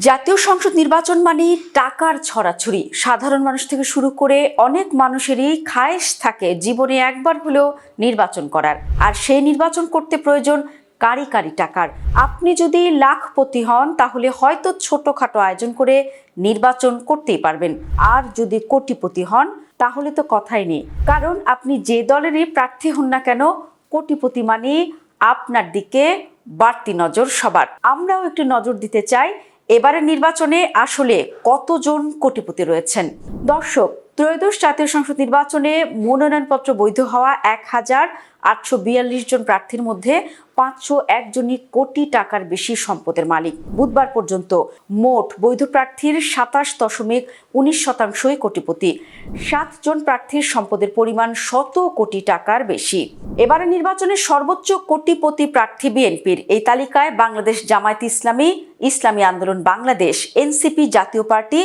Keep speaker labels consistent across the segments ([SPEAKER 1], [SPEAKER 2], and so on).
[SPEAKER 1] জাতীয় সংসদ নির্বাচন মানে টাকার ছড়াছড়ি। সাধারণ মানুষ থেকে শুরু করে অনেক মানুষেরই খায়েশ থাকে জীবনে একবার হলেও নির্বাচন করার, আর সেই নির্বাচন করতে প্রয়োজন কারি কারি টাকার। আপনি যদি লাখপতি হন তাহলে হয়তো ছোটখাটো আয়োজন করে নির্বাচন করতেই পারবেন, আর যদি কোটিপতি হন তাহলে তো কথাই নেই, কারণ আপনি যে দলেরই প্রার্থী হন না কেন, কোটিপতি মানে আপনার দিকে বাড়তি নজর সবার। আমরাও একটু নজর দিতে চাই এবারের নির্বাচনে আসলে কতজন কোটিপতি রয়েছেন। দর্শক, ত্রয়োদশ জাতীয় সংসদ নির্বাচনে মনোনয়নপত্র বৈধ হওয়া ১,৮৪২ জন প্রার্থীর মধ্যে ৫০১ জনই কোটি টাকার বেশি সম্পদের মালিক। বুধবার পর্যন্ত মোট বৈধ প্রার্থীর ২৭.১৯% কোটিপতি। ৭ জন প্রার্থীর সম্পদের পরিমাণ ১০০ কোটি টাকার বেশি। এবারে নির্বাচনে সর্বোচ্চ কোটিপতি প্রার্থী বিএনপির। এই তালিকায় বাংলাদেশ জামায়াতে ইসলামী, ইসলামী আন্দোলন বাংলাদেশ, এনসিপি, জাতীয় পার্টি,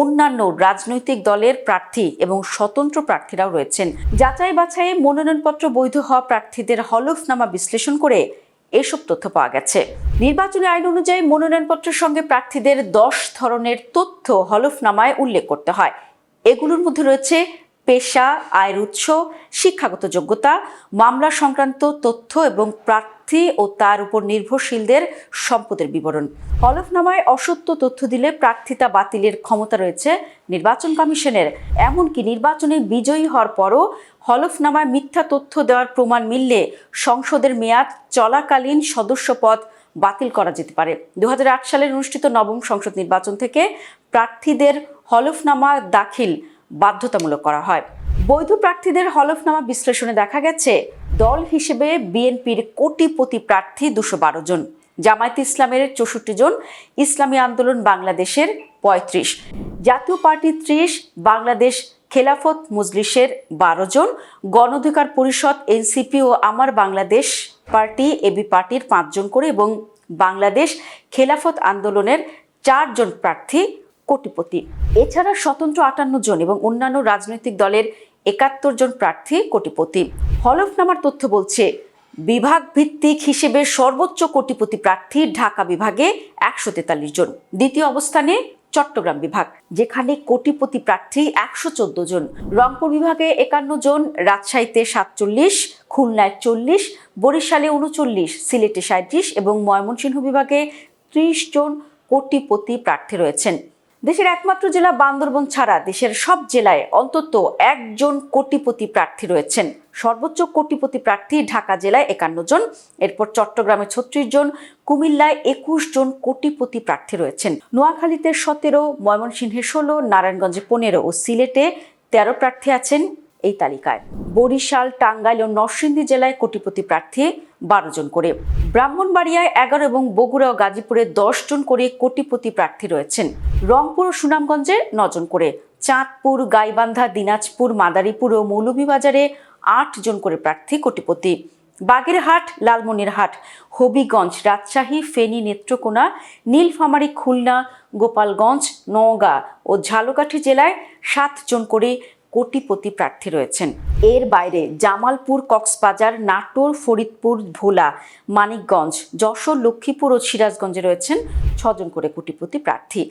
[SPEAKER 1] অন্যান্য রাজনৈতিক দলের প্রার্থী এবং স্বতন্ত্র প্রার্থীরাও রয়েছেন। যাচাই বাছাই মনোনয়নপত্র বৈধ হওয়া প্রার্থীদের হলফনামা বিশ্লেষণ করে এসব তথ্য পাওয়া গেছে। নির্বাচনী আইন অনুযায়ী মনোনয়নপত্রের সঙ্গে প্রার্থীদের ১০ ধরনের তথ্য হলফনামায় উল্লেখ করতে হয়। এগুলোর মধ্যে রয়েছে পেশা, আয়ের উৎস, শিক্ষাগত যোগ্যতা, মামলা সংক্রান্ত তথ্য এবং প্রার্থী ও তার উপর নির্ভরশীলদের সম্পদের বিবরণ। হলফনামায় অসত্য তথ্য দিলে প্রার্থিতা বাতিলের ক্ষমতা রয়েছে নির্বাচন কমিশনের। এমনকি নির্বাচনে বিজয়ী হওয়ার পরও হলফনামায় মিথ্যা তথ্য দেওয়ার প্রমাণ মিললে সংসদের মেয়াদ চলাকালীন সদস্যপদ বাতিল করা যেতে পারে। ২০০৮ সালের অনুষ্ঠিত নবম সংসদ নির্বাচন থেকে প্রার্থীদের হলফনামা দাখিল বাধ্যতামূলক করা হয়। বৈধ প্রার্থীদের হলফনামা বিশ্লেষণে দেখা গেছে দল হিসেবে বিএনপির কোটিপতি প্রার্থী ২১২ জন, জামায়াতে ইসলামের ৬৪ জন, ইসলামী আন্দোলন বাংলাদেশের ৩৫, জাতীয় পার্টি ৩০, বাংলাদেশ খেলাফত মজলিসের ১২ জন, গণ অধিকার পরিষদ, এনসিপি ও আমার বাংলাদেশ পার্টি এবি পার্টির ৫ জন করে এবং বাংলাদেশ খেলাফত আন্দোলনের ৪ জন প্রার্থী কোটিপতি। এছাড়া স্বতন্ত্র ৫৮ জন এবং অন্যান্য রাজনৈতিক দলের ৭১ জন প্রার্থী কোটিপতি। হলফনামার তথ্য বলছে বিভাগ ভিত্তিক হিসেবে সর্বোচ্চ কোটিপতি প্রার্থী ঢাকা বিভাগে ১৪৩ জন, দ্বিতীয় অবস্থানে চট্টগ্রাম বিভাগ যেখানে কোটিপতি প্রার্থী ১১৪ জন, রংপুর বিভাগে ৫১ জন, রাজশাহীতে ৪৭, খুলনায় ৪০, বরিশালে ৩৯, সিলেটে ৩৭ এবং ময়মনসিংহ বিভাগে ৩০ জন কোটিপতি প্রার্থী রয়েছেন। দেশের একমাত্র জেলা বান্দরবান ছাড়া দেশের সব জেলায় অন্তত একজন কোটিপতি প্রার্থী রয়েছেন। সর্বোচ্চ কোটিপতি প্রার্থী ঢাকা জেলায় ৫১ জন, এরপর চট্টগ্রামে ৩৬ জন, কুমিল্লায় ২১ জন কোটিপতি প্রার্থী রয়েছেন। নোয়াখালীতে ১৭, ময়মনসিংহে ১৬, নারায়ণগঞ্জে ১৫ ও সিলেটে ১৩ প্রার্থী আছেন এই তালিকায়। বরিশাল, টাঙ্গাইল ও নরসিংদী জেলায় কোটিপতি প্রার্থী ১২ জন করে, ব্রাহ্মণবাড়িয়ায় ১১ এবং বগুড়া ও গাজীপুরে ১০ জন করে কোটিপতি প্রার্থী রয়েছেন। রংপুর ও সুনামগঞ্জে ৯ জন করে, চাঁদপুর, গাইবান্ধা, দিনাজপুর, মাদারীপুর ও মৌলভীবাজারে ৮ জন করে প্রার্থী কোটিপতি। বাগেরহাট, লালমনিরহাট, হবিগঞ্জ, রাজশাহী, ফেনী, নেত্রকোনা, নীলফামারী, খুলনা, গোপালগঞ্জ, নওগাঁ ও ঝালকাঠি জেলায় ৭ জন করে কোটিপতি প্রার্থী রয়েছেন। এর বাইরে জামালপুর, কক্সবাজার, নাটোর, ফরিদপুর, ভোলা, মানিকগঞ্জ, যশোর, লক্ষ্মীপুর ও সিরাজগঞ্জে রয়েছেন ৬ জন করে কোটিপতি প্রার্থী।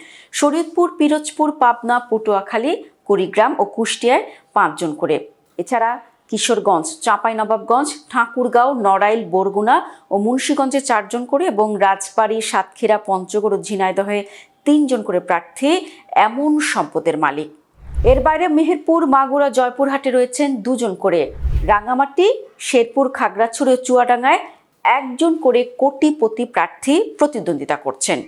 [SPEAKER 1] শরীয়তপুর, পিরোজপুর, পাবনা, পটুয়াখালী, কুড়িগ্রাম ও কুষ্টিয়ায় ৫ জন করে। এছাড়া কিশোরগঞ্জ, চাঁপাইনবাবগঞ্জ, ঠাকুরগাঁও, নড়াইল, বরগুনা ও মুন্সিগঞ্জে 4 জন করে এবং রাজবাড়ী, সাতক্ষীরা, পঞ্চগড় ও ঝিনাইদহে 3 জন করে প্রার্থী এমন সম্পদের মালিক। এর বাইরে মেহেরপুর, মাগুরা, জয়পুরহাটে রয়েছেন 2 জন করে। রাঙামাটি, শেরপুর, খাগড়াছড়ি ও চুয়াডাঙ্গায় 1 জন করে কোটিপতি প্রার্থী প্রতিদ্বন্দ্বিতা করছেন।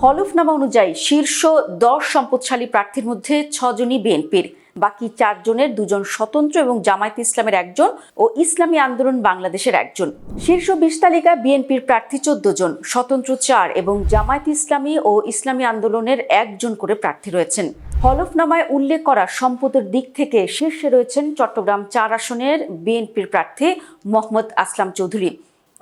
[SPEAKER 1] হলফনামা অনুযায়ী শীর্ষ 10 সম্পদশালী প্রার্থীর মধ্যে 6 জনই বিএনপির, বাকি 4 জনের 2 জন স্বতন্ত্র এবং জামায়াতে ইসলামের 1 জন ও ইসলামী আন্দোলন বাংলাদেশের 1 জন। শীর্ষ 20 তালিকায় বিএনপির প্রার্থী 14 জন, স্বতন্ত্র 4 এবং জামায়াতে ইসলামী ও ইসলামী আন্দোলনের 1 জন করে প্রার্থী রয়েছেন। হলফনামায় উল্লেখ করা সম্পদের দিক থেকে শীর্ষে রয়েছেন চট্টগ্রাম 4 আসনের বিএনপির প্রার্থী মোহাম্মদ আসলাম চৌধুরী।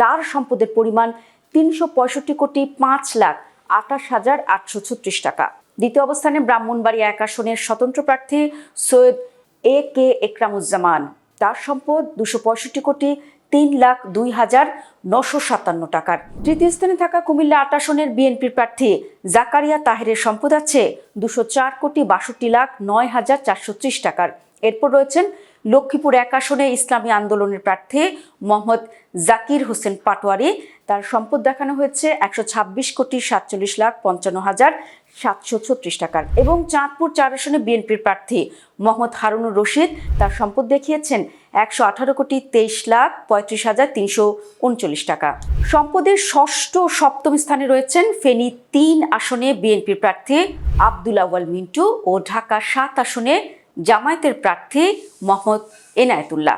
[SPEAKER 1] তার সম্পদের পরিমাণ ৩৬৫,৫,২৮,৮৩৬ টাকা। দ্বিতীয় অবস্থানে ব্রাহ্মণবাড়িয়া 1 আসনের স্বতন্ত্র প্রার্থী সৈয়দ এ কে একরামুজ্জামান। তার সম্পদ 265,33,973 3,02,957 টাকার। তৃতীয় স্থানে থাকা কুমিল্লা ৮ আসনের বিএনপির প্রার্থী জাকারিয়া তাহেরের সম্পদ আছে 204,62,09,430 টাকার। এরপর রয়েছেন লক্ষ্মীপুর ১ আসনে ইসলামী আন্দোলনের প্রার্থী মোহাম্মদ জাকির হোসেন পাটোয়ারি। তার সম্পদ দেখানো হয়েছে 126,47,55,736 টাকার। এবং চাঁদপুর ৪ আসনে বিএনপির প্রার্থী মোহাম্মদ হারুনুর রশিদ তার সম্পদ দেখিয়েছেন 118,23,35,339 টাকা। সম্পদের ষষ্ঠ ও সপ্তম স্থানে রয়েছেন ফেনী ৩ আসনে বিএনপির প্রার্থী আব্দুল আউয়াল মিন্টু ও ঢাকা ৭ আসনে জামায়াতের প্রার্থী মোহাম্মদ এনায়েতুল্লাহ।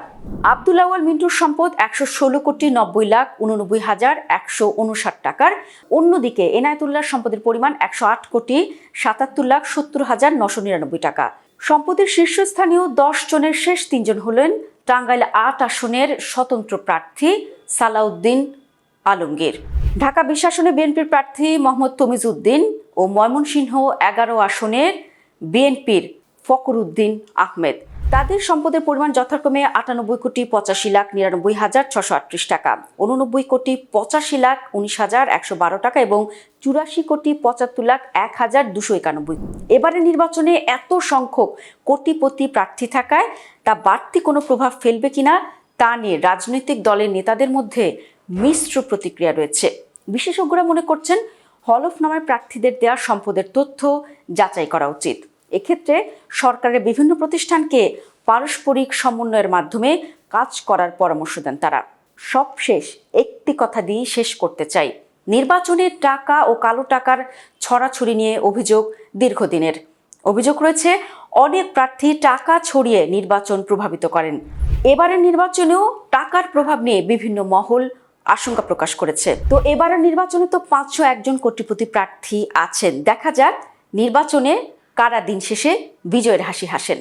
[SPEAKER 1] আব্দুল আউয়াল মিন্টুর সম্পদ 116,89,89,159 টাকার। অন্যদিকে এনায়েতুল্লাহর সম্পদের পরিমাণ 108,77,70,999 টাকা। সম্পদের শীর্ষস্থানীয় ১০ জনের শেষ ৩ জন হলেন টাঙ্গাইল ৮ আসনের স্বতন্ত্র প্রার্থী সালাউদ্দিন আলমগীর, ঢাকা ২০ আসনে বিএনপির প্রার্থী মোহাম্মদ তমিজউদ্দিন ও ময়মনসিংহ ১১ আসনের বিএনপির ফখরুদ্দিন আহমেদ। তাদের সম্পদের পরিমাণ যথাক্রমে 98,85,99,638 টাকা, 89,85,19,112 টাকা এবং 84,75,01,291। এবারে নির্বাচনে এত সংখ্যক কোটিপতি প্রার্থী থাকায় তা বাড়তি কোনো প্রভাব ফেলবে কিনা তা নিয়ে রাজনৈতিক দলের নেতাদের মধ্যে মিশ্র প্রতিক্রিয়া রয়েছে। বিশেষজ্ঞরা মনে করছেন হলফনামায় প্রার্থীদের দেওয়া সম্পদের তথ্য যাচাই করা উচিত। এক্ষেত্রে সরকারের বিভিন্ন প্রতিষ্ঠানকে পারস্পরিক সমন্বয়ের মাধ্যমে কাজ করার পরামর্শ দেন তারা। সবশেষ একটি কথা দিয়ে শেষ করতে চাই, নির্বাচনে টাকা ও কালো টাকার ছড়াছড়ি নিয়ে অভিযোগ দীর্ঘদিনের। অভিযোগ রয়েছে অনেক প্রার্থী টাকা ছড়িয়ে নির্বাচন প্রভাবিত করেন। এবারের নির্বাচনেও টাকার প্রভাব নিয়ে বিভিন্ন মহল আশঙ্কা প্রকাশ করেছে। তো এবারের নির্বাচনে তো ৫০১ জন কোটিপতি প্রার্থী আছেন। দেখা যাক নির্বাচনে কারা দিন শেষে বিজয়ের হাসি হাসেন।